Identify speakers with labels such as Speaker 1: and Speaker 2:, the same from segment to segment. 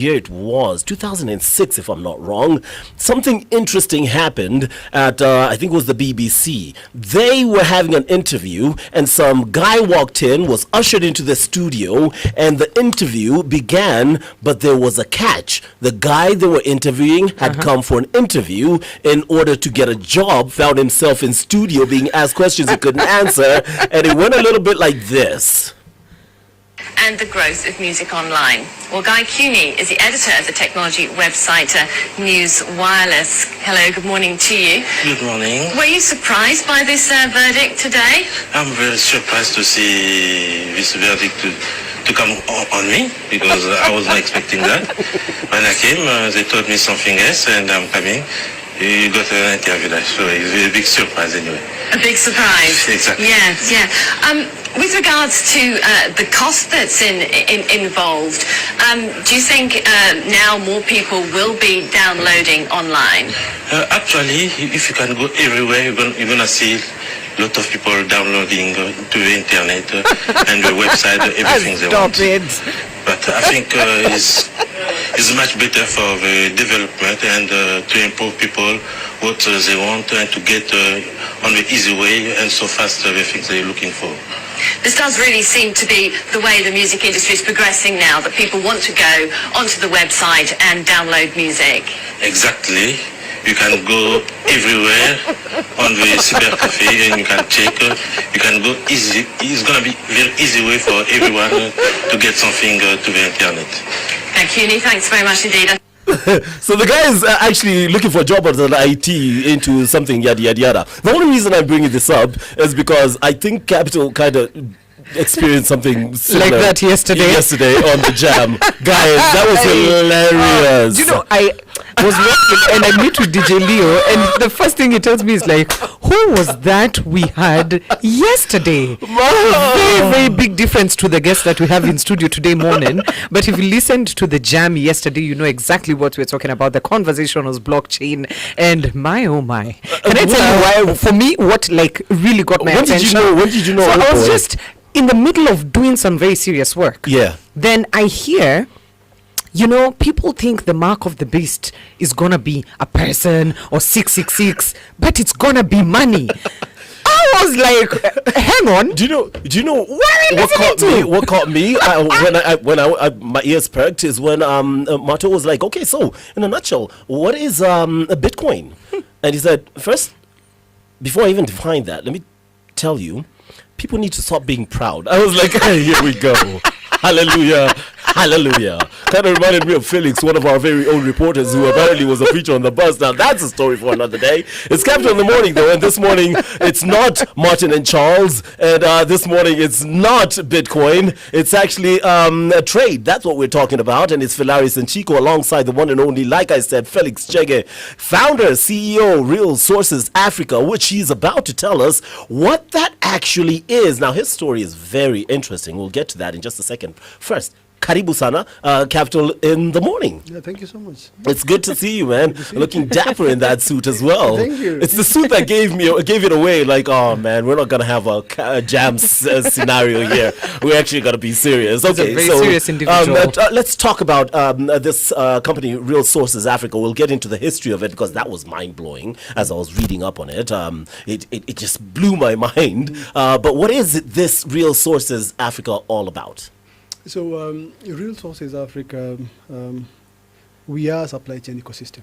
Speaker 1: year it was 2006, if I'm not wrong. Something interesting happened at I think it was the BBC. They were having an interview, and some guy walked in, was ushered into the studio, and the interview began. But there was a catch. The guy they were interviewing had come for an interview in order to get a job. Found himself in studio being asked questions he couldn't answer, and it went a little bit like this.
Speaker 2: And the growth of music online. Well, Guy Cuny is the editor of the technology website News Wireless. Hello, good morning to you.
Speaker 3: Good morning.
Speaker 2: Were you surprised by this verdict today?
Speaker 3: I'm very surprised to see this verdict to come on me, because I was not expecting that. When I came, they told me something else, and I'm coming. You got an interview there, so it's a big surprise anyway.
Speaker 2: A big surprise.
Speaker 3: Exactly.
Speaker 2: Yes, yeah. With regards to the cost that's involved, do you think now more people will be downloading online?
Speaker 3: Actually, if you can go everywhere, you're gonna see a lot of people downloading to the internet and the website, everything they want. But I think it's much better for the development and to improve people what they want and to get on the easy way and so fast the things they're looking for.
Speaker 2: This does really seem to be the way the music industry is progressing now, that people want to go onto the website and download music.
Speaker 3: Exactly. You can go everywhere on the cyber cafe and you can check. You can go easy. It's going to be a very easy way for everyone to get something to the internet.
Speaker 2: Thank you, Cuny. Thanks very much indeed.
Speaker 1: So the guy is actually looking for a job as an IT into something yada yada yada. The only reason I'm bringing this up is because I think Capital kind of experienced something similar
Speaker 4: like that yesterday
Speaker 1: on the jam. Guys, that was hilarious.
Speaker 4: You know, I was working and I meet with DJ Leo, and the first thing he tells me is like, who was that we had yesterday? Very, very big difference to the guest that we have in studio today morning. But if you listened to the jam yesterday, you know exactly what we're talking about. The conversation was blockchain, and my oh my. Can I tell you why? For me, what like really got my attention?
Speaker 1: When did you know?
Speaker 4: So I was just in the middle of doing some very serious work.
Speaker 1: Yeah.
Speaker 4: Then I hear, you know, people think the mark of the beast is gonna be a person or 666, but it's gonna be money. I was like, hang on.
Speaker 1: Do you know what caught me when my ears perked is when Mato was like, okay, so in a nutshell, what is a Bitcoin? And he said, first, before I even define that, let me tell you, people need to stop being proud. I was like, hey, here we go. Hallelujah. Hallelujah. Kind of reminded me of Felix, one of our very own reporters who apparently was a preacher on the bus. Now, that's a story for another day. It's Capital in the Morning, though, and this morning it's not Martin and Charles, and this morning it's not Bitcoin. It's actually a trade. That's what we're talking about, and it's Felix and Chico alongside the one and only, like I said, Felix Chege, founder, CEO, Real Sources Africa, which he's about to tell us what that actually is. Now, his story is very interesting. We'll get to that in just a second. First, Karibu Sana, Capital in the Morning.
Speaker 5: Yeah, thank you so much.
Speaker 1: It's good to see you, man. Looking dapper in that suit as well.
Speaker 5: Thank you.
Speaker 1: It's the suit that gave it away. Like, oh man, we're not gonna have a jam scenario here. We're actually gonna be serious. Okay,
Speaker 4: a very serious individual.
Speaker 1: Let's talk about this company, Real Sources Africa. We'll get into the history of it because that was mind blowing as I was reading up on it. It just blew my mind. But what is this Real Sources Africa all about?
Speaker 5: So, Real Sources Africa, we are a supply chain ecosystem,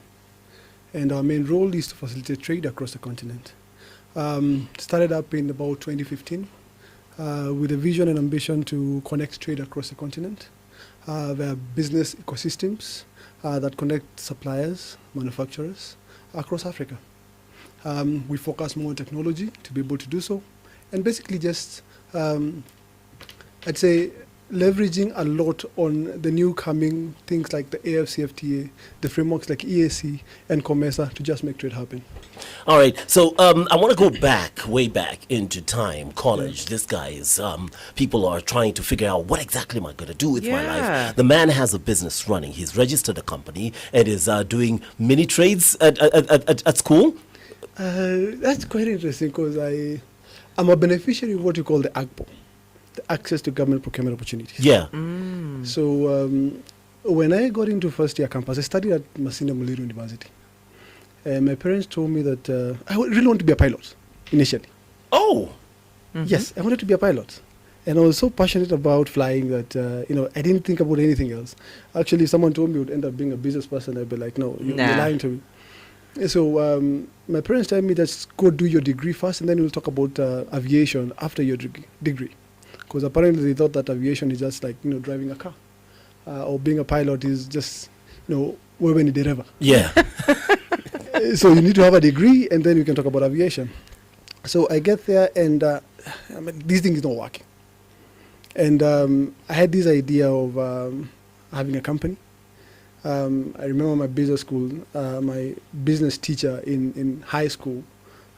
Speaker 5: and our main role is to facilitate trade across the continent. Started up in about 2015 with a vision and ambition to connect trade across the continent. There are business ecosystems that connect suppliers, manufacturers across Africa. We focus more on technology to be able to do so, and basically just, I'd say, leveraging a lot on the new coming things like the AfCFTA, the frameworks like EAC and COMESA to just make trade happen.
Speaker 1: All right, so I want to go way back into time, college. This guy is, people are trying to figure out what exactly am I going to do with my life. The man has a business running. He's registered a company and is doing mini trades at school.
Speaker 5: That's quite interesting because I'm a beneficiary of what you call the AGPO. Access to government procurement opportunities.
Speaker 1: Yeah.
Speaker 5: So when I got into first year campus, I studied at Masinde Muliro University. And my parents told me that I really want to be a pilot initially.
Speaker 1: Oh.
Speaker 5: Yes, I wanted to be a pilot. And I was so passionate about flying that, I didn't think about anything else. Actually, if someone told me I would end up being a business person, I'd be like, no, you're lying to me. So my parents told me, just go do your degree first, and then we'll talk about aviation after your degree. Because apparently they thought that aviation is just like, driving a car. Or being a pilot is just, wewe ni dereva.
Speaker 1: Yeah.
Speaker 5: So you need to have a degree, and then you can talk about aviation. So I get there, and this thing is not working. And I had this idea of having a company. I remember my business school, my business teacher in high school,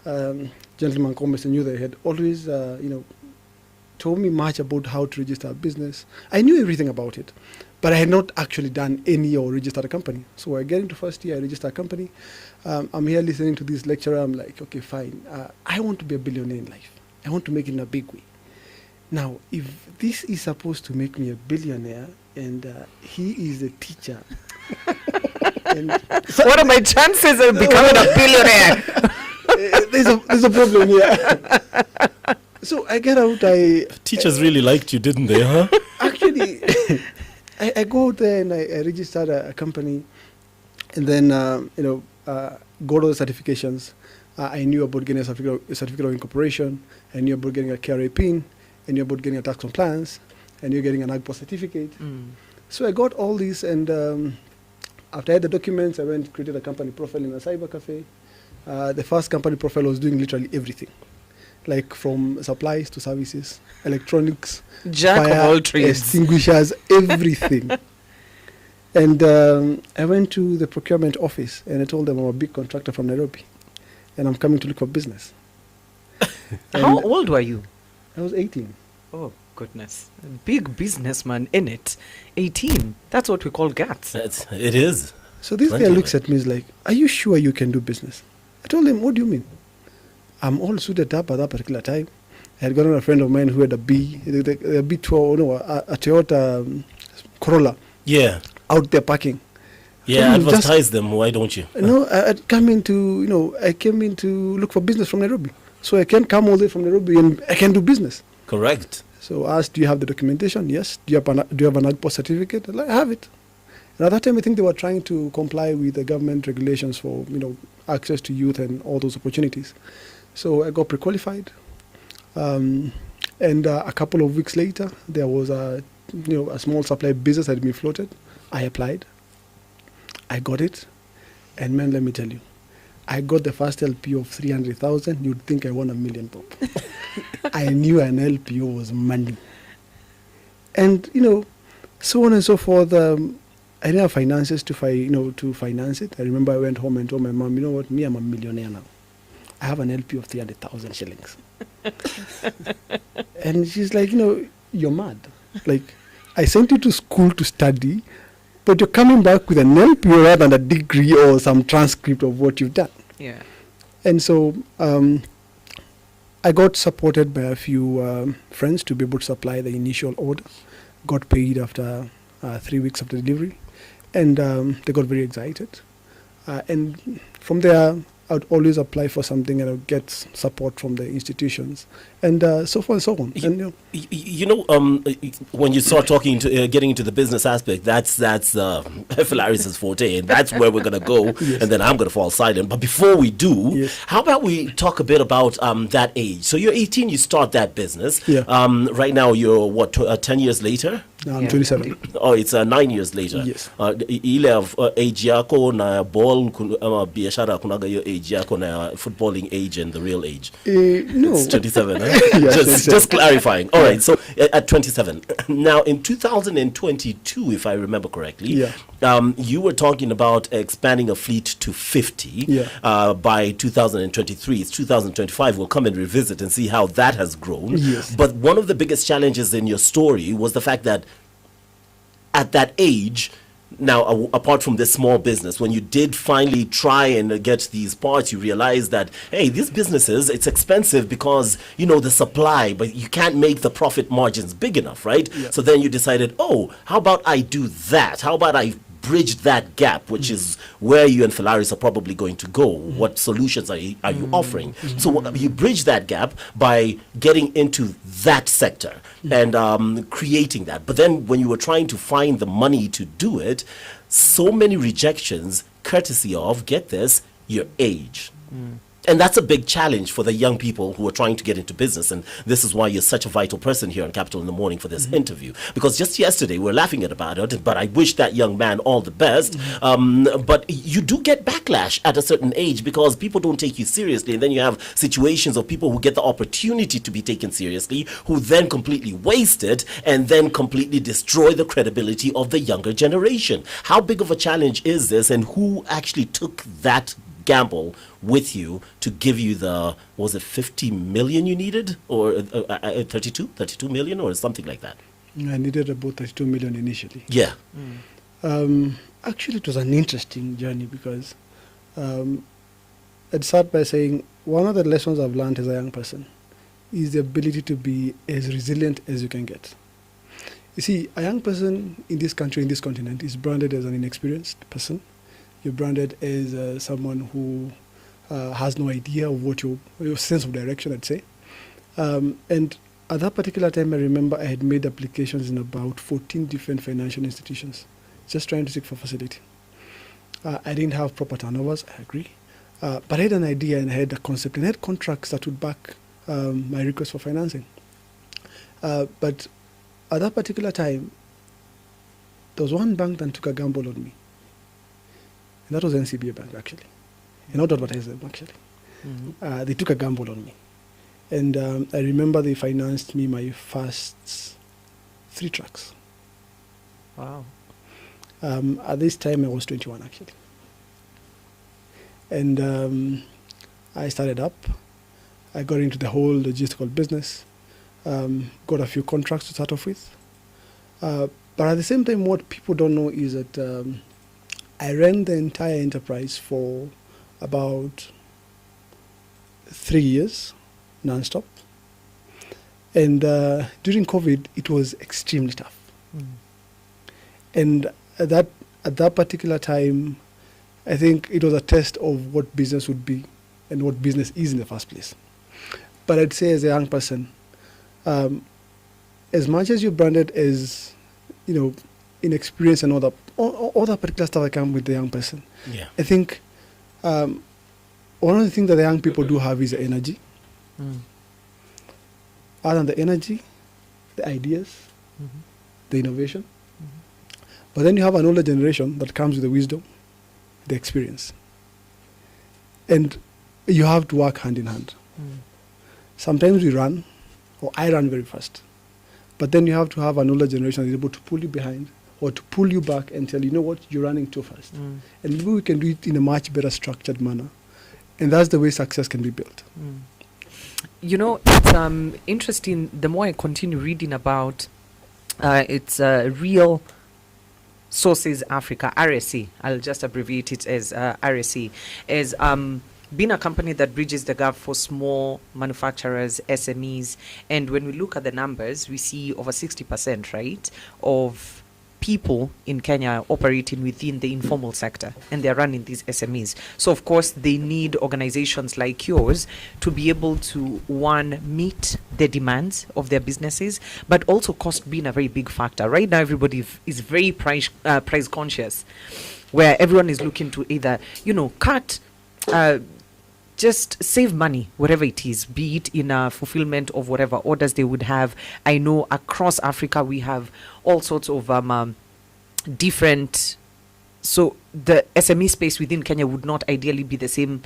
Speaker 5: gentleman called Mr. New, they had always, told me much about how to register a business. I knew everything about it, but I had not actually done any or registered a company. So I get into first year, I register a company. I'm here listening to this lecturer. I'm like, okay, fine. I want to be a billionaire in life. I want to make it in a big way. Now, if this is supposed to make me a billionaire, and he is a teacher,
Speaker 4: what are my chances of becoming a billionaire?
Speaker 5: there's a problem here. So I get out.
Speaker 1: Teachers really liked you, didn't they? Huh?
Speaker 5: Actually, I go out there and I registered a company, and then go to the certifications. I knew about getting a certificate of incorporation. I knew about getting a KRA PIN. I knew about getting a tax compliance. I knew getting an AGPO certificate. So I got all these, and after I had the documents, I went and created a company profile in a cyber cafe. The first company profile was doing literally everything, like from supplies to services, electronics,
Speaker 4: Jack
Speaker 5: fire,
Speaker 4: of all trades,
Speaker 5: extinguishers, everything. And I went to the procurement office, and I told them I'm a big contractor from Nairobi, and I'm coming to look for business.
Speaker 4: How old were you?
Speaker 5: I was 18.
Speaker 4: Oh, goodness. A big businessman in it. 18. That's what we call guts.
Speaker 1: It is.
Speaker 5: So this guy looks at me, is like, are you sure you can do business? I told him, what do you mean? I'm all suited up at that particular time. I had gotten a friend of mine who had a Toyota Corolla.
Speaker 1: Yeah.
Speaker 5: Out there parking.
Speaker 1: Yeah, advertise them. Why don't you?
Speaker 5: No, I came in to look for business from Nairobi. So I can come all the way from Nairobi and I can do business.
Speaker 1: Correct.
Speaker 5: So I asked, do you have the documentation? Yes. Do you have an AGPO certificate? I have it. And at that time, I think they were trying to comply with the government regulations for, access to youth and all those opportunities. So I got pre-qualified. And a couple of weeks later, there was a small supply business that had been floated. I applied. I got it. And man, let me tell you, I got the first LPO of 300,000. You'd think I won $1 million. I knew an LPO was money. And, so on and so forth. I didn't have finances to finance it. I remember I went home and told my mom, you know what, I'm a millionaire now. I have an LPO of 300,000 shillings. And she's like, you're mad. Like, I sent you to school to study, but you're coming back with an LPO rather than a degree or some transcript of what you've done.
Speaker 4: Yeah.
Speaker 5: And so I got supported by a few friends to be able to supply the initial order. Got paid after 3 weeks of the delivery. And they got very excited. And from there, I would always apply for something and I would get support from the institutions and so forth and so on.
Speaker 1: When you start getting into the business aspect, that's Phalaris's forte, and that's where we're going to go. Yes. And then I'm going to fall silent. But before we do, yes, how about we talk a bit about that age? So you're 18, you start that business.
Speaker 5: Yeah.
Speaker 1: Right now, you're 10 years later?
Speaker 5: I'm 27.
Speaker 1: Oh, it's 9 years later.
Speaker 5: Yes.
Speaker 1: Ile age yako na ball biashara kunaga yo age yako na footballing age and the real age.
Speaker 5: No.
Speaker 1: It's 27. Huh?
Speaker 5: Yes,
Speaker 1: just clarifying. All right. So at 27. Now in 2022, if I remember correctly,
Speaker 5: yeah,
Speaker 1: you were talking about expanding a fleet to 50.
Speaker 5: Yeah.
Speaker 1: By 2023. It's 2025. We'll come and revisit and see how that has grown.
Speaker 5: Yes.
Speaker 1: But one of the biggest challenges in your story was the fact that at that age, Now, apart from this small business, when you did finally try and get these parts, you realized that, hey, these businesses, it's expensive because, the supply, but you can't make the profit margins big enough, right?
Speaker 5: Yeah.
Speaker 1: So then you decided, how about I do that? How about I bridge that gap, which is where you and Felaris are probably going to go? What solutions are you offering? So you bridge that gap by getting into that sector and creating that. But then when you were trying to find the money to do it, so many rejections, courtesy of, get this, your age. And that's a big challenge for the young people who are trying to get into business. And this is why you're such a vital person here on Capital in the Morning for this interview. Because just yesterday, we were laughing about it, but I wish that young man all the best. But you do get backlash at a certain age because people don't take you seriously. And then you have situations of people who get the opportunity to be taken seriously, who then completely waste it and then completely destroy the credibility of the younger generation. How big of a challenge is this, and who actually took that gamble with you to give you the, was it 50 million you needed, or 32 million or something like that?
Speaker 5: I needed about 32 million initially.
Speaker 1: Yeah.
Speaker 5: Actually, it was an interesting journey because I'd start by saying one of the lessons I've learned as a young person is the ability to be as resilient as you can get. You see, a young person in this country, in this continent, is branded as an inexperienced person. You're branded as someone who has no idea of what your sense of direction, I'd say. And at that particular time, I remember I had made applications in about 14 different financial institutions, just trying to seek for facility. I didn't have proper turnovers, I agree. But I had an idea and I had a concept and I had contracts that would back my request for financing. But at that particular time, there was one bank that took a gamble on me. And that was NCBA Bank, actually. And not advertise them, actually. They took a gamble on me. And I remember they financed me my first 3 trucks.
Speaker 4: Wow.
Speaker 5: At this time, I was 21, actually. And I started up. I got into the whole logistical business, got a few contracts to start off with. But at the same time, what people don't know is that I ran the entire enterprise for about 3 years, non-stop. And during COVID, it was extremely tough. And at that particular time, I think it was a test of what business would be and what business is in the first place. But I'd say as a young person, as much as you're branded as, inexperienced and all that particular stuff that comes with the young person.
Speaker 1: Yeah.
Speaker 5: I think one of the things that the young people do have is the energy. Other than the energy, the ideas, the innovation. But then you have an older generation that comes with the wisdom, the experience. And you have to work hand in hand. Sometimes we run, or I run very fast. But then you have to have an older generation that is able to pull you behind or to pull you back and tell you know what, you're running too fast. And maybe we can do it in a much better structured manner. And that's the way success can be built.
Speaker 4: It's interesting. The more I continue reading about it's Real Sources Africa, RSC. I'll just abbreviate it as RSC. As being a company that bridges the gap for small manufacturers, SMEs. And when we look at the numbers, we see over 60%, right, of people in Kenya operating within the informal sector, and they're running these SMEs. So, of course, they need organizations like yours to be able to, one, meet the demands of their businesses, but also cost being a very big factor. Right now, everybody is very price conscious, where everyone is looking to either, cut, just save money, whatever it is, be it in a fulfillment of whatever orders they would have. I know across Africa we have all sorts of different. So the SME space within Kenya would not ideally be the same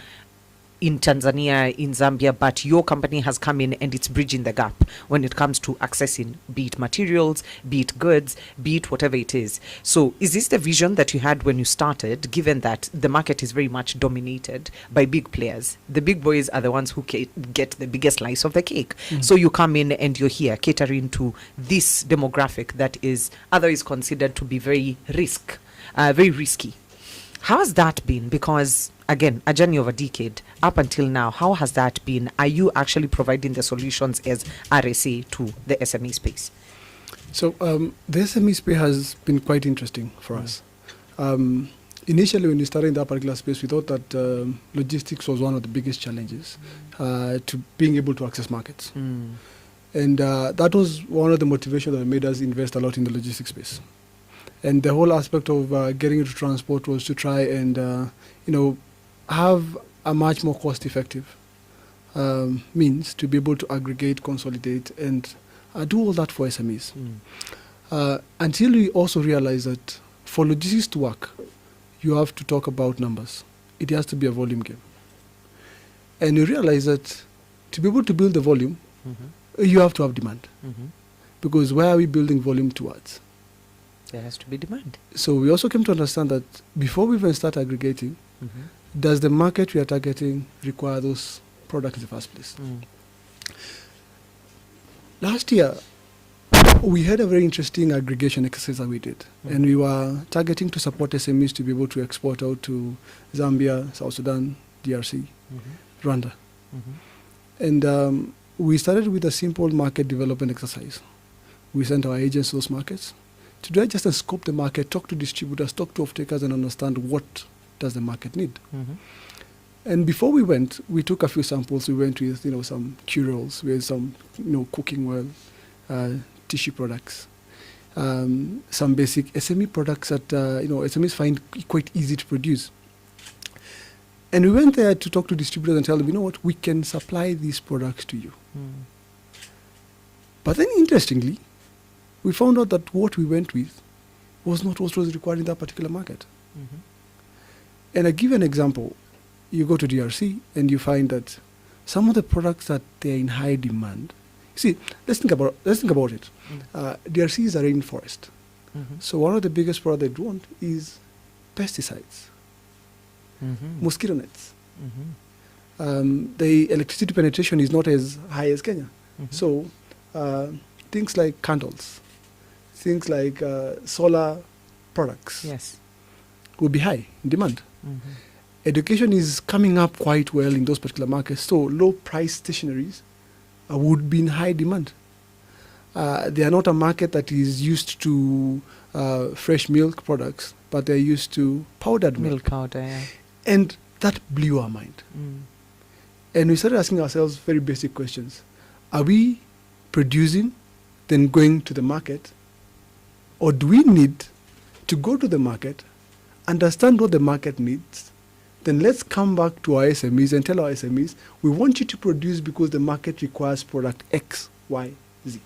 Speaker 4: in Tanzania, in Zambia, but your company has come in and it's bridging the gap when it comes to accessing, be it materials, be it goods, be it whatever it is. So is this the vision that you had when you started, given that the market is very much dominated by big players? The big boys are the ones who get the biggest slice of the cake. So you come in and you're here catering to this demographic that is otherwise considered to be very risk very risky. How has that been? Because, again, a journey of a decade. Up until now, how has that been? Are you actually providing the solutions as RSA to the SME space?
Speaker 5: So the SME space has been quite interesting for us. Initially, when we started in that particular space, we thought that logistics was one of the biggest challenges to being able to access markets. And that was one of the motivations that made us invest a lot in the logistics space. And the whole aspect of getting into transport was to try and, have a much more cost-effective means to be able to aggregate, consolidate, and do all that for SMEs. Until we also realized that for logistics to work, you have to talk about numbers. It has to be a volume game. And we realized that to be able to build the volume, you have to have demand. Because where are we building volume towards?
Speaker 4: There has to be demand.
Speaker 5: So we also came to understand that before we even start aggregating, does the market we are targeting require those products in the first place? Last year, we had a very interesting aggregation exercise that we did. And we were targeting to support SMEs to be able to export out to Zambia, South Sudan, DRC, Rwanda. And we started with a simple market development exercise. We sent our agents to those markets to try just to scope the market, talk to distributors, talk to off-takers, and understand what does the market need. And before we went, we took a few samples. We went with some curals, we had some cooking oil, tissue products, some basic SME products that SMEs find quite easy to produce. And we went there to talk to distributors and tell them, what, we can supply these products to you. But then interestingly, we found out that what we went with was not what was required in that particular market. And I give an example. You go to DRC and you find that some of the products that they're in high demand. See, let's think about it. DRC is a rainforest. So one of the biggest products they want is pesticides, mosquito nets. The electricity penetration is not as high as Kenya. So things like candles, things like solar products will be high in demand. Education is coming up quite well in those particular markets. So low price stationaries would be in high demand. They are not a market that is used to fresh milk products, but they're used to powdered milk. And that blew our mind. And we started asking ourselves very basic questions. Are we producing, then going to the market? Or do we need to go to the market, understand what the market needs, then let's come back to our SMEs and tell our SMEs, we want you to produce because the market requires product X, Y, Z.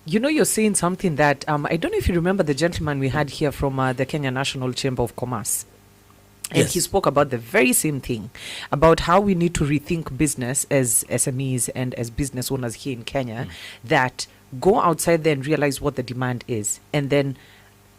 Speaker 4: You're saying something that, I don't know if you remember the gentleman we had here from the Kenya National Chamber of Commerce. And he spoke about the very same thing, about how we need to rethink business as SMEs and as business owners here in Kenya, that go outside there and realize what the demand is, and then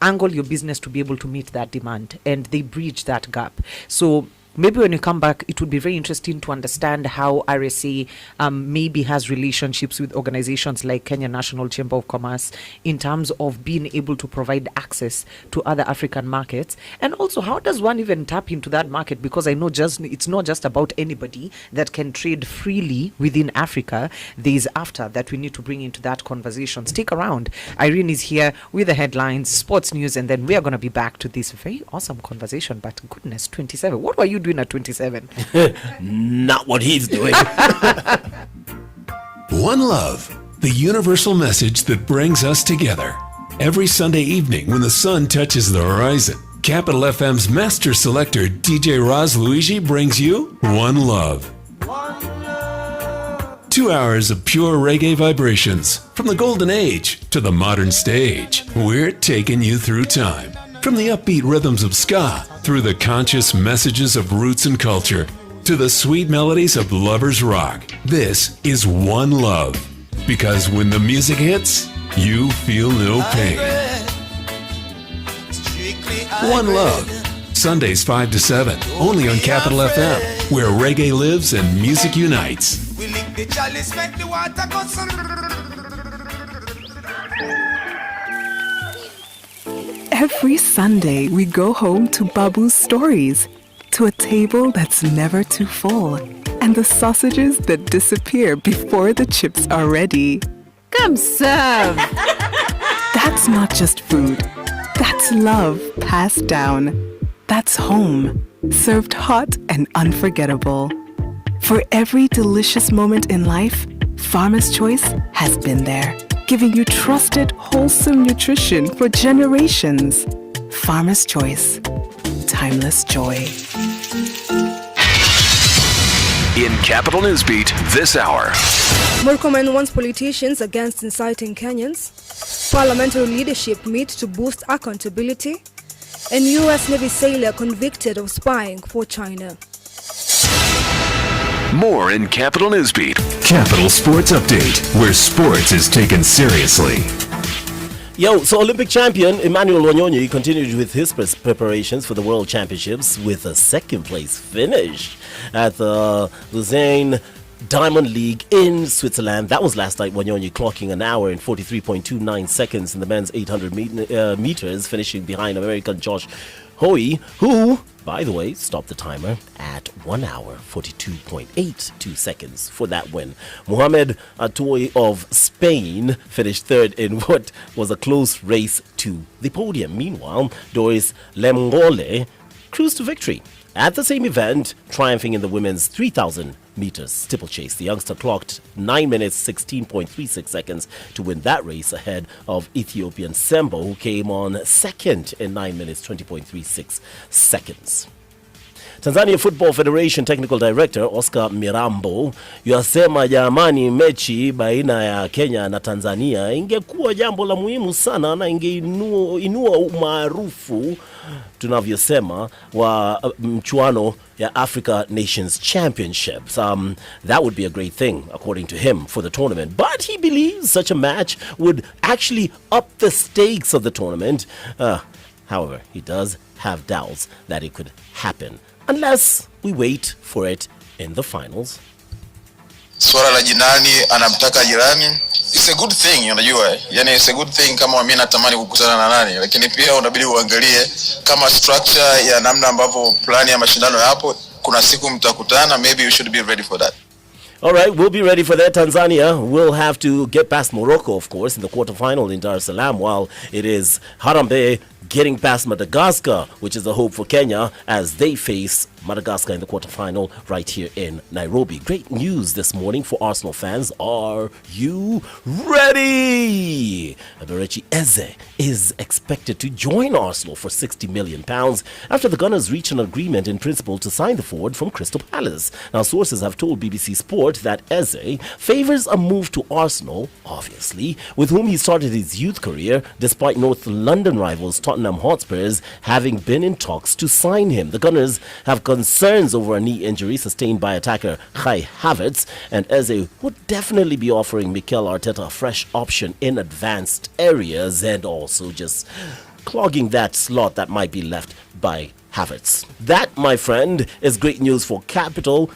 Speaker 4: angle your business to be able to meet that demand, and they bridge that gap. So maybe when you come back, it would be very interesting to understand how RSA maybe has relationships with organizations like Kenya National Chamber of Commerce in terms of being able to provide access to other African markets. And also, how does one even tap into that market? Because I know it's not just about anybody that can trade freely within Africa. There is AfCFTA that we need to bring into that conversation. Stick around. Irene is here with the headlines, sports news, and then we are going to be back to this very awesome conversation. But goodness, 27. What were you doing at 27?
Speaker 1: Not what he's doing.
Speaker 6: One love, the universal message that brings us together. Every Sunday evening when the sun touches the horizon, Capital FM's master selector DJ Roz Luigi brings you One Love. 2 hours of pure reggae vibrations, from the golden age to the modern stage. We're taking you through time. From the upbeat rhythms of ska, through the conscious messages of roots and culture, to the sweet melodies of lovers rock. This is One Love. Because when the music hits, you feel no pain. One Love. Sundays 5 to 7, only on Capital FM, where reggae lives and music unites.
Speaker 7: Every Sunday, we go home to Babu's stories, to a table that's never too full, and the sausages that disappear before the chips are ready.
Speaker 8: Come serve!
Speaker 7: That's not just food. That's love passed down. That's home, served hot and unforgettable. For every delicious moment in life, Farmer's Choice has been there, giving you trusted, wholesome nutrition for generations. Farmer's Choice. Timeless joy.
Speaker 9: In Capital Newsbeat this hour.
Speaker 10: Murkomen warns politicians against inciting Kenyans. Parliamentary leadership meet to boost accountability. And U.S. Navy sailor convicted of spying for China.
Speaker 9: More in Capital Newsbeat.
Speaker 6: Capital Sports Update, where sports is taken seriously.
Speaker 1: So Olympic champion Emmanuel Wanyonyi continued with his preparations for the World Championships with a second-place finish at the Lausanne Diamond League in Switzerland. That was last night. Wanyonyi clocking an hour and 43.29 seconds in the men's 800 meters, finishing behind American Josh Hoy, who, by the way, stopped the timer at 1 hour 42.82 seconds for that win. Mohamed Atoy of Spain finished third in what was a close race to the podium. Meanwhile, Doris Lemngole cruised to victory at the same event, triumphing in the women's 3,000 meters steeplechase. The youngster clocked 9 minutes 16.36 seconds to win that race ahead of Ethiopian Sembo, who came on second in 9 minutes 20.36 seconds. Tanzania Football Federation Technical Director Oscar Mirambo yasema jamani, mechi baina ya Kenya na Tanzania ingekuwa jambo la muhimu sana na ingeinua umaarufu tunavyosema wa mchuano ya Africa Nations Championships. That would be a great thing, according to him, for the tournament. But he believes such a match would actually up the stakes of the tournament. However, he does have doubts that it could happen unless we wait for it in the finals.
Speaker 11: Swala la jinani anamtaka jirani. It's a good thing, unajua. Yani it's a good thing kama mimi natamani kukutana na nani, lakini pia unabidi uangalie kama structure ya namna ambavyo plani ya mashindano yapo, kuna siku mtakutana, maybe you should be ready for that.
Speaker 1: All right, we'll be ready for that. Tanzania will have to get past Morocco, of course, in the quarterfinal in Dar es Salaam, while it is Harambee getting past Madagascar, which is a hope for Kenya as they face Madagascar in the quarterfinal right here in Nairobi. Great news this morning for Arsenal fans. Are you ready? Eberechi Eze is expected to join Arsenal for £60 million after the Gunners reach an agreement in principle to sign the forward from Crystal Palace. Now, sources have told BBC Sport that Eze favors a move to Arsenal, obviously, with whom he started his youth career, despite North London rivals Tottenham Hotspurs having been in talks to sign him. The Gunners have concerns over a knee injury sustained by attacker Kai Havertz, and Eze would definitely be offering Mikel Arteta a fresh option in advanced areas and also just clogging that slot that might be left by Havertz. That, my friend, is great news for Capital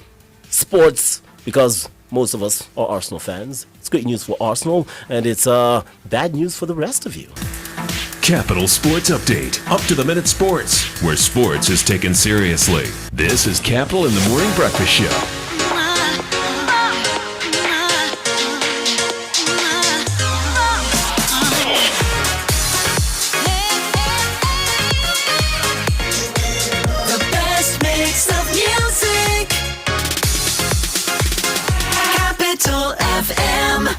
Speaker 1: Sports, because most of us are Arsenal fans. It's great news for Arsenal, and it's bad news for the rest of you.
Speaker 6: Capital Sports Update. Up-to-the-minute sports, where sports is taken seriously. This is Capital in the Morning Breakfast Show.
Speaker 12: The best mix of music. Capital FM.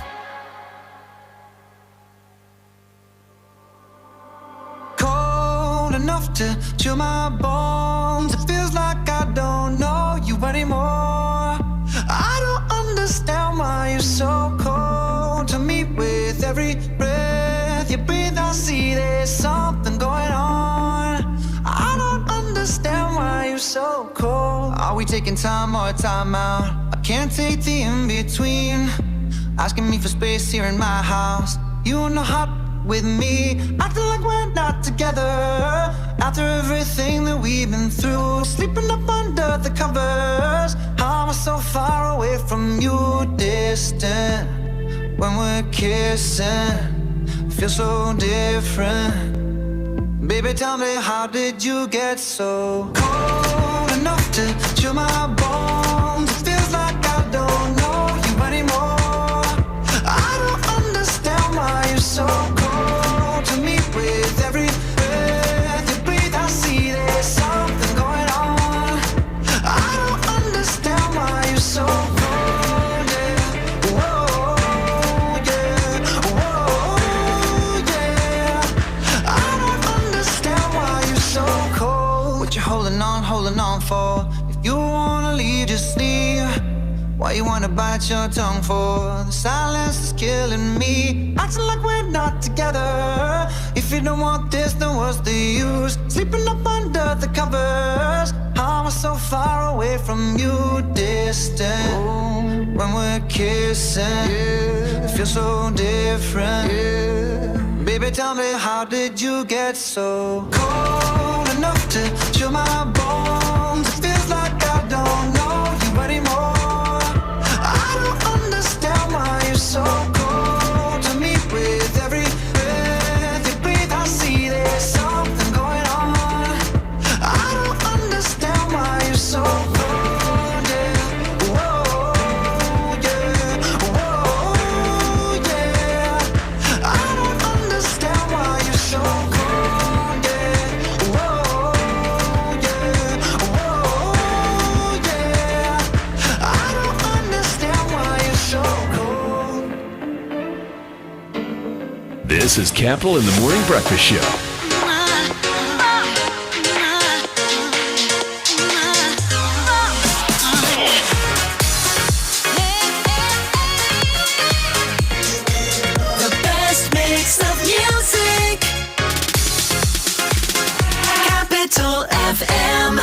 Speaker 13: Enough to chill my bones. It feels like I don't know you anymore. I don't understand why you're so cold to me. With every breath you breathe, I see there's something going on. I don't understand why you're so cold. Are we taking time or time out? I can't take the in-between. Asking me for space here in my house. You know how with me, acting like we're not together. After everything that we've been through, sleeping up under the covers. How am I so far away from you, distant? When we're kissing, feel so different. Baby, tell me, how did you get so cold enough to chill my bones? It feels like I don't know you anymore. I don't understand why you're so cold to me. With every breath you breathe, I see there's something going on. I don't understand why you're so cold, yeah. Whoa, yeah. Whoa, yeah. I don't understand why you're so cold. What you holding on for? If you wanna leave, just leave. Why you wanna bite your tongue for? The silence is killing me. Acting like we're not together. If you don't want this, then what's the use? Sleeping up under the covers. How am I so far away from you, distant? When we're kissing, it feels so different. Baby, tell me, how did you get so cold enough to chill my bones? It feels like I don't know you anymore. I don't understand why you're so cold to me. With every breath you breathe, I see there's something going on. I don't understand why you're so cold, yeah. Whoa, yeah. Whoa, yeah. I don't understand why you're so cold, yeah. Whoa, yeah. Whoa, yeah. I don't understand why you're so cold.
Speaker 6: This is Capital in the Morning Breakfast Show.
Speaker 12: The best mix of music. Capital FM.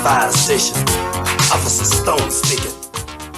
Speaker 1: Fire station, Officer Stone speaking.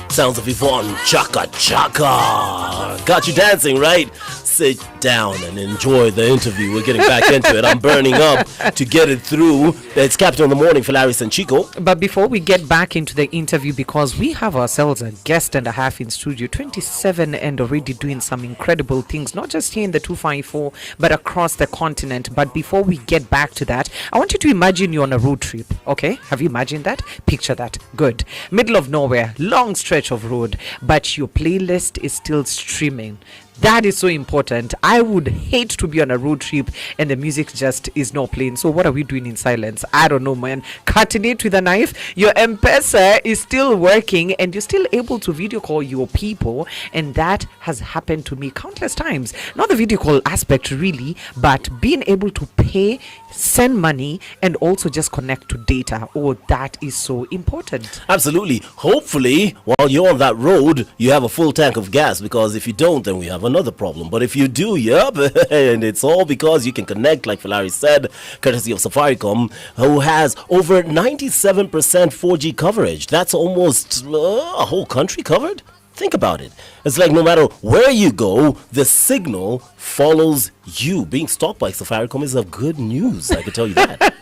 Speaker 1: Sounds of Yvonne Chaka Chaka. Got you dancing, right? Say down and enjoy the interview. We're getting back into it. I'm burning up to get it through. It's Capital in the Morning for Larry and Chico.
Speaker 4: But before we get back into the interview, because we have ourselves a guest and a half in studio, 27 and already doing some incredible things, not just here in the 254, but across the continent. But before we get back to that, I want you to imagine you're on a road trip, okay? Have you imagined that? Picture that. Good. Middle of nowhere, long stretch of road, but your playlist is still streaming. That is so important. I would hate to be on a road trip and the music just is not playing. So what are we doing in silence? I don't know, man. Cutting it with a knife. Your M-Pesa is still working and you're still able to video call your people. And that has happened to me countless times. Not the video call aspect really, but being able to pay, send money, and also just connect to data. Oh, that is so important.
Speaker 1: Absolutely. Hopefully, while you're on that road, you have a full tank of gas, because if you don't, then we have another problem. But if you do, yep, and it's all because you can connect, like Larry said, courtesy of Safaricom, who has over 97% 4G coverage. That's almost a whole country covered. Think about it. It's like no matter where you go, the signal follows you. Being stalked by Safaricom is of good news, I can tell you that.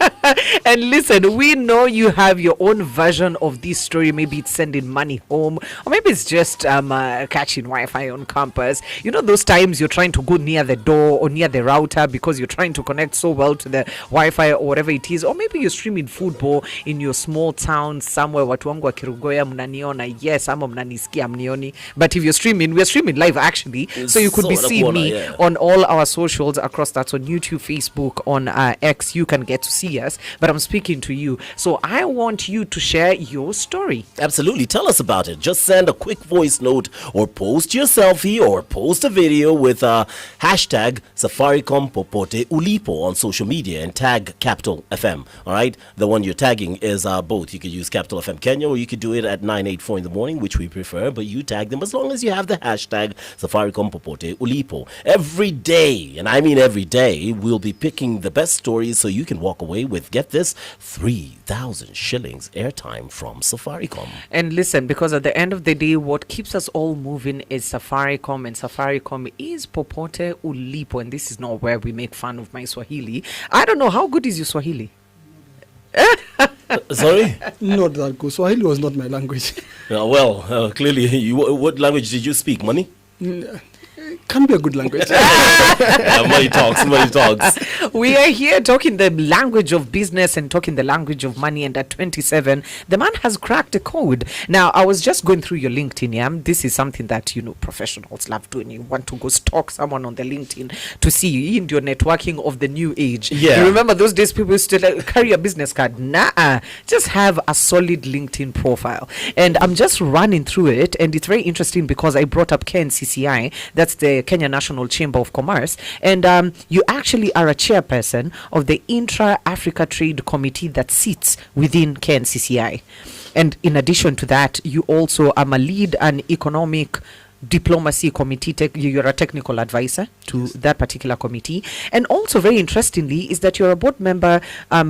Speaker 4: And listen, we know you have your own version of this story. Maybe it's sending money home, or maybe it's just catching Wi-Fi on campus. You know those times you're trying to go near the door or near the router because you're trying to connect so well to the Wi-Fi or whatever it is. Or maybe you're streaming football in your small town somewhere. Watu wangu wa Kirugoya mnaniona, yes, ama mnanisikia mnioni. But if you're streaming, we're streaming live actually. So you could be seeing me on all our socials across that. On YouTube, Facebook, on X, you can get to see us. But I'm speaking to you. So I want you to share your story.
Speaker 1: Absolutely. Tell us about it. Just send a quick voice note or post your selfie or post a video with hashtag Safaricom Popote Ulipo on social media and tag Capital FM. All right. The one you're tagging is both. You could use Capital FM Kenya, or you could do it at 9:84 in the morning, which we prefer. But you tag them as long as you have the hashtag Safaricom Popote Ulipo. Every day, and I mean every day, we'll be picking the best stories so you can walk away with, get this, 3,000 shillings airtime from Safaricom.
Speaker 4: And listen, because at the end of the day, what keeps us all moving is Safaricom, and Safaricom is Popote Ulipo, and this is not where we make fun of my Swahili. I don't know, how good is your Swahili?
Speaker 1: Sorry?
Speaker 5: Not that good. Swahili was not my language.
Speaker 1: Clearly, what language did you speak, Money?
Speaker 5: Can be a good language.
Speaker 1: Money talks.
Speaker 4: We are here talking the language of business and talking the language of money, and at 27 the man has cracked the code. Now I was just going through your LinkedIn. This is something that professionals love doing. You want to go stalk someone on the LinkedIn to see you in your networking of the new age. You remember those days people used to carry a business card? Just have a solid LinkedIn profile. And I'm just running through it, and it's very interesting because I brought up KNCCI. That's the Kenya National Chamber of Commerce, and you actually are a chairperson of the Intra-Africa Trade Committee that sits within KNCCI. And in addition to that, you also are a lead an economic diplomacy committee. You're a technical advisor to that particular committee. And also very interestingly is that you're a board member at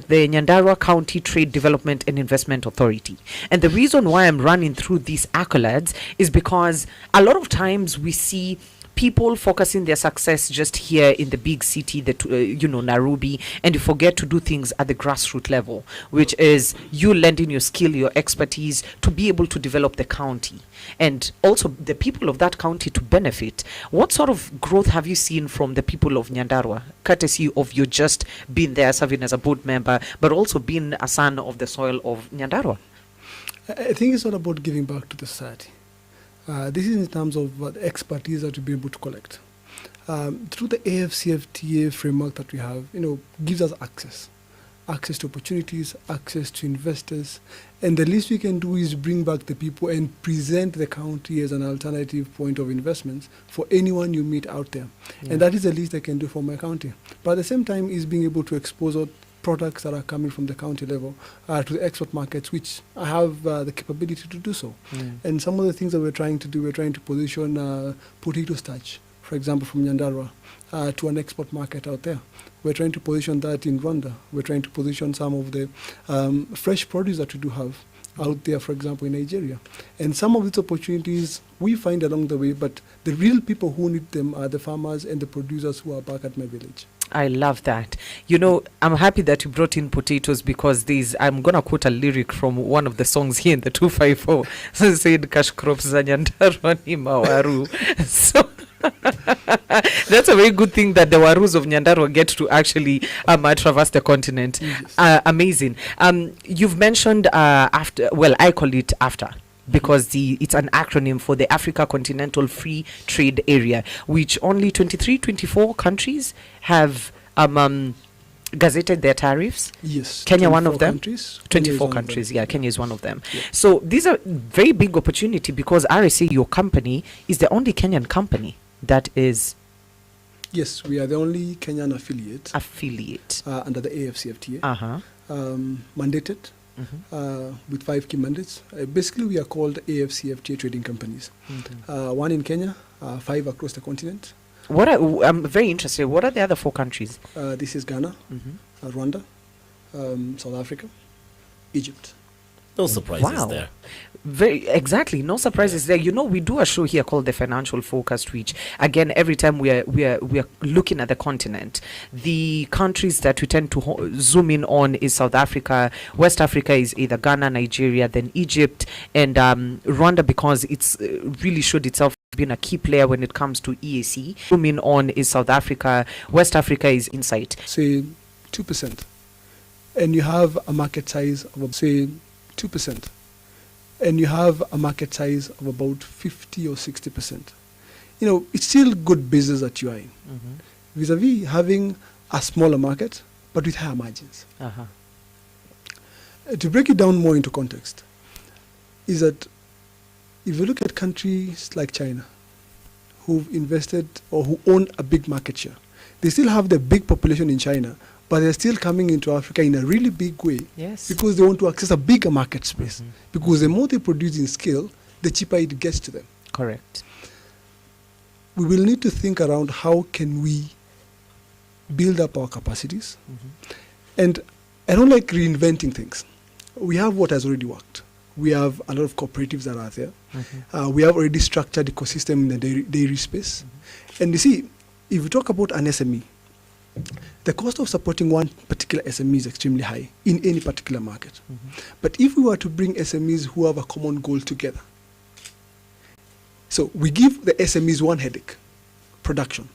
Speaker 4: the Nyandarua County Trade Development and Investment Authority. And the reason why I'm running through these accolades is because a lot of times we see people focusing their success just here in the big city, Nairobi, and you forget to do things at the grassroots level, which is you lending your skill, your expertise to be able to develop the county and also the people of that county to benefit. What sort of growth have you seen from the people of Nyandarua, courtesy of you just being there serving as a board member, but also being a son of the soil of Nyandarua?
Speaker 5: I think it's all about giving back to the society. This is in terms of the expertise that we'll be able to collect. Through the AfCFTA framework that we have, gives us access to opportunities, access to investors, and the least we can do is bring back the people and present the county as an alternative point of investments for anyone you meet out there. And that is the least I can do for my county. But at the same time is being able to expose products that are coming from the county level to the export markets, which I have the capability to do so. And some of the things that we're trying to do, we're trying to position potato starch, for example, from Nyandarua to an export market out there. We're trying to position that in Rwanda. We're trying to position some of the fresh produce that we do have out there, for example, in Nigeria. And some of these opportunities we find along the way, but the real people who need them are the farmers and the producers who are back at my village.
Speaker 4: I love that. You know, I'm happy that you brought in potatoes because I'm going to quote a lyric from one of the songs here in the 254. So it said, cash crops za Nyandarua ni mawaru. So that's a very good thing that the Warus of Nyandarua get to actually traverse the continent. Yes. Amazing. You've mentioned after, well, I call it AfTA, because it's an acronym for the Africa Continental Free Trade Area, which only 24 countries have gazetted their tariffs.
Speaker 5: Yes.
Speaker 4: Kenya one of them.
Speaker 5: Countries.
Speaker 4: 24 countries. Yeah, Kenya is one of them. Yeah. So these are very big opportunity because RSA, your company, is the only Kenyan company that is.
Speaker 5: Yes, we are the only Kenyan affiliate. Under the AfCFTA. Mandated. With 5 key mandates. Basically, we are called AfCFTA trading companies. One in Kenya, 5 across the continent.
Speaker 4: I'm very interested. What are the other 4 countries?
Speaker 5: This is Ghana, Rwanda, South Africa, Egypt.
Speaker 1: No surprises there.
Speaker 4: Exactly, no surprises there. You know, we do a show here called The Financial Focus, which again, every time we are looking at the continent, the countries that we tend to zoom in on is South Africa. West Africa is either Ghana, Nigeria, then Egypt, and Rwanda, because it's really showed itself being a key player when it comes to EAC. Zoom in on is South Africa. West Africa is Insight.
Speaker 5: Say 2%, and you have a market size of say 2%, and you have a market size of about 50 or 60%. You know, it's still good business that you are in, vis-a-vis having a smaller market but with higher margins. To break it down more into context, is that if you look at countries like China, who've invested or who own a big market share, they still have the big population in China, but they're still coming into Africa in a really big way.
Speaker 4: Yes.
Speaker 5: Because they want to access a bigger market space. Because the more they produce in scale, the cheaper it gets to them.
Speaker 4: Correct.
Speaker 5: We will need to think around how can we build up our capacities. And I don't like reinventing things. We have what has already worked. We have a lot of cooperatives that are there. We have already structured ecosystem in the dairy space. And you see, if you talk about an SME, the cost of supporting one particular SME is extremely high in any particular market. But if we were to bring SMEs who have a common goal together, so we give the SMEs one headache, production,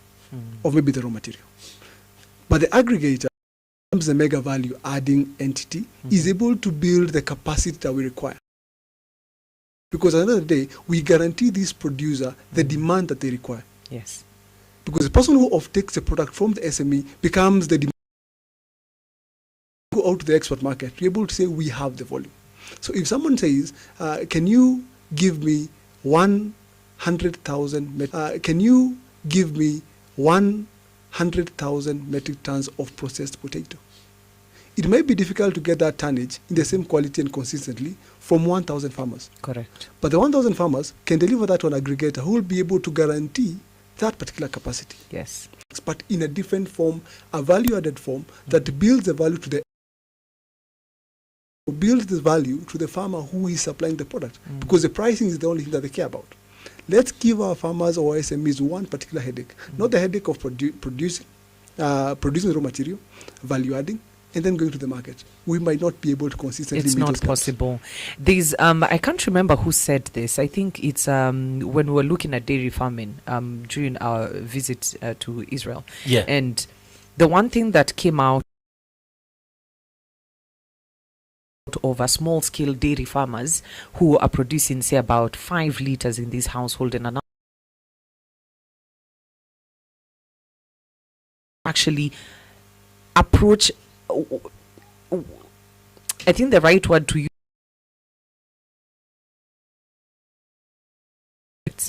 Speaker 5: of maybe the raw material. But the aggregator, the mega value adding entity, is able to build the capacity that we require. Because at the end of the day, we guarantee this producer the demand that they require.
Speaker 4: Yes.
Speaker 5: Because the person who offtakes the product from the SME becomes the demand. Go out to the export market, you're able to say we have the volume. So if someone says, can you give me 100,000 can you give me 100,000 metric tons of processed potato? It may be difficult to get that tonnage in the same quality and consistently from 1,000 farmers.
Speaker 4: Correct.
Speaker 5: But the 1,000 farmers can deliver that to an aggregator who will be able to guarantee that particular capacity.
Speaker 4: Yes.
Speaker 5: But in a different form, a value-added form that builds the value to the farmer who is supplying the product. Because the pricing is the only thing that they care about. Let's give our farmers or SMEs one particular headache, not the headache of producing raw material, value-adding, and then going to the market. We might not be able to consistently
Speaker 4: It's
Speaker 5: meet
Speaker 4: not
Speaker 5: those gaps.
Speaker 4: possible. There's I can't remember who said this. I think it's when we were looking at dairy farming during our visit to Israel.
Speaker 1: Yeah.
Speaker 4: And the one thing that came out of a small-scale dairy farmers who are producing, say, about 5 liters in this household and actually approach, I think the right word to use.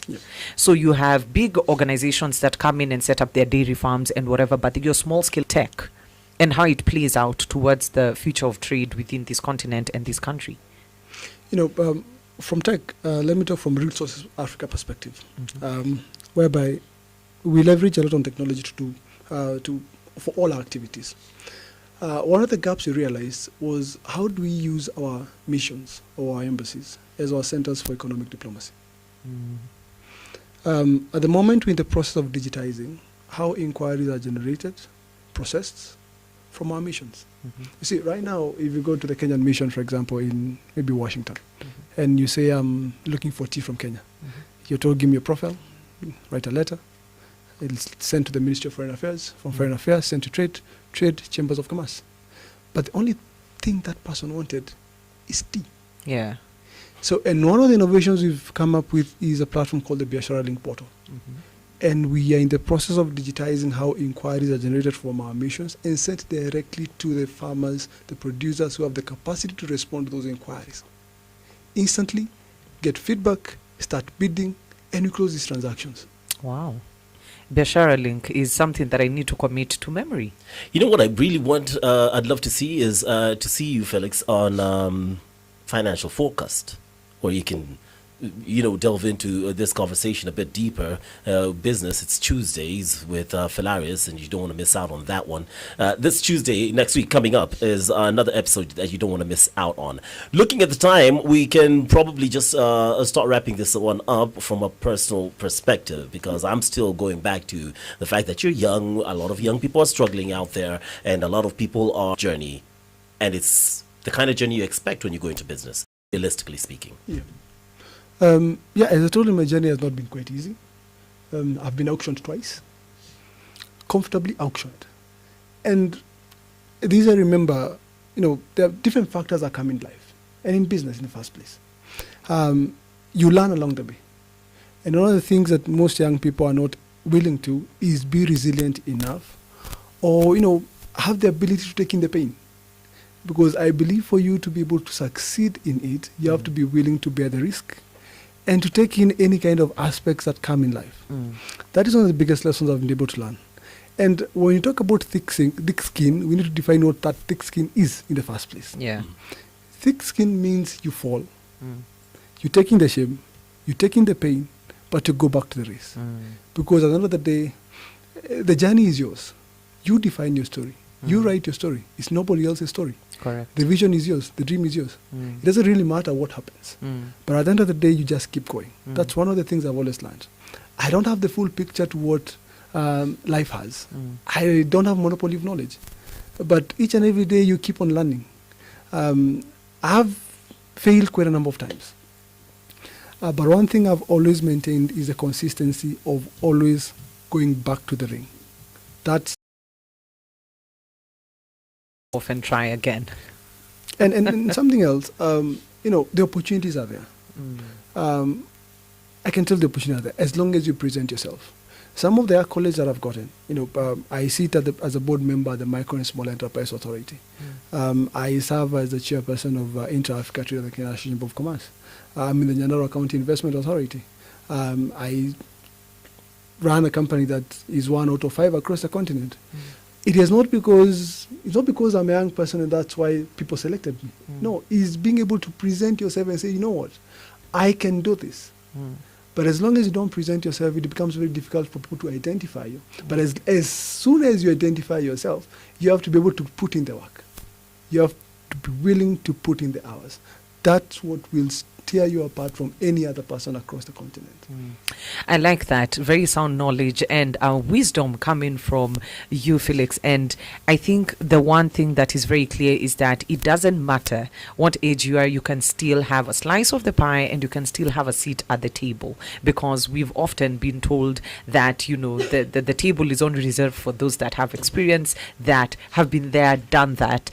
Speaker 4: Yeah. So you have big organizations that come in and set up their dairy farms and whatever, but your small-scale tech and how it plays out towards the future of trade within this continent and this country.
Speaker 5: You know, from tech, let me talk from Real Sources Africa perspective, whereby we leverage a lot on technology to for all our activities. one of the gaps we realized was how do we use our missions or our embassies as our centers for economic diplomacy. At the moment, we're in the process of digitizing how inquiries are generated, processed from our missions. You see, right now, if you go to the Kenyan mission, for example, in maybe Washington, and you say, I'm looking for tea from Kenya, you're told, give me your profile, write a letter, it's sent to the Ministry of Foreign Affairs, from Foreign Affairs, sent to Trade Chambers of Commerce. But the only thing that person wanted is tea.
Speaker 4: Yeah.
Speaker 5: So, and one of the innovations we've come up with is a platform called the Biashara Link Portal. And we are in the process of digitizing how inquiries are generated from our missions and sent directly to the farmers, the producers who have the capacity to respond to those inquiries. Instantly, get feedback, start bidding, and we close these transactions.
Speaker 4: Wow. Biashara Link is something that I need to commit to memory.
Speaker 1: You know what I really want, I'd love to see is to see you, Felix, on Financial Forecast, where you can, delve into this conversation a bit deeper. Business, it's Tuesdays with Felarius, and you don't want to miss out on that one. This Tuesday, next week, coming up, is another episode that you don't want to miss out on. Looking at the time, we can probably just start wrapping this one up from a personal perspective, because I'm still going back to the fact that you're young. A lot of young people are struggling out there, and a lot of people are journey, and it's the kind of journey you expect when you go into business, realistically speaking.
Speaker 5: Yeah. As I told you, my journey has not been quite easy. I've been auctioned twice, comfortably auctioned. And these, I remember, there are different factors that come in life and in business in the first place. You learn along the way. And one of the things that most young people are not willing to is be resilient enough or, have the ability to take in the pain. Because I believe for you to be able to succeed in it, you have to be willing to bear the risk and to take in any kind of aspects that come in life. That is one of the biggest lessons I've been able to learn. And when you talk about thick skin, we need to define what that thick skin is in the first place.
Speaker 4: Yeah.
Speaker 5: Thick skin means you fall. You take in the shame, you take in the pain, but you go back to the race. Because at the end of the day, the journey is yours. You define your story. You write your story. It's nobody else's story.
Speaker 4: Correct.
Speaker 5: The vision is yours. The dream is yours. It doesn't really matter what happens. But at the end of the day, you just keep going. That's one of the things I've always learned. I don't have the full picture to what life has. I don't have monopoly of knowledge. But each and every day, you keep on learning. I've failed quite a number of times. But one thing I've always maintained is the consistency of always going back to the ring. That's
Speaker 4: off and try again.
Speaker 5: And something else, the opportunities are there. I can tell the opportunities are there as long as you present yourself. Some of the accolades that I've gotten, I sit as a board member at the Micro and Small Enterprise Authority. I serve as the chairperson of Inter-Africa Trade at the Kenya Chamber of Commerce. I'm in the Nyandarua County Investment Authority. I run a company that is 1 out of 5 across the continent. It is not because I'm a young person and that's why people selected me. No, it's being able to present yourself and say, you know what, I can do this. But as long as you don't present yourself, it becomes very difficult for people to identify you. But as soon as you identify yourself, you have to be able to put in the work. You have to be willing to put in the hours. That's what will tear you apart from any other person across the continent.
Speaker 4: I like that. Very sound knowledge and wisdom coming from you, Felix. And I think the one thing that is very clear is that it doesn't matter what age you are, you can still have a slice of the pie and you can still have a seat at the table. Because we've often been told that, the table is only reserved for those that have experience, that have been there, done that.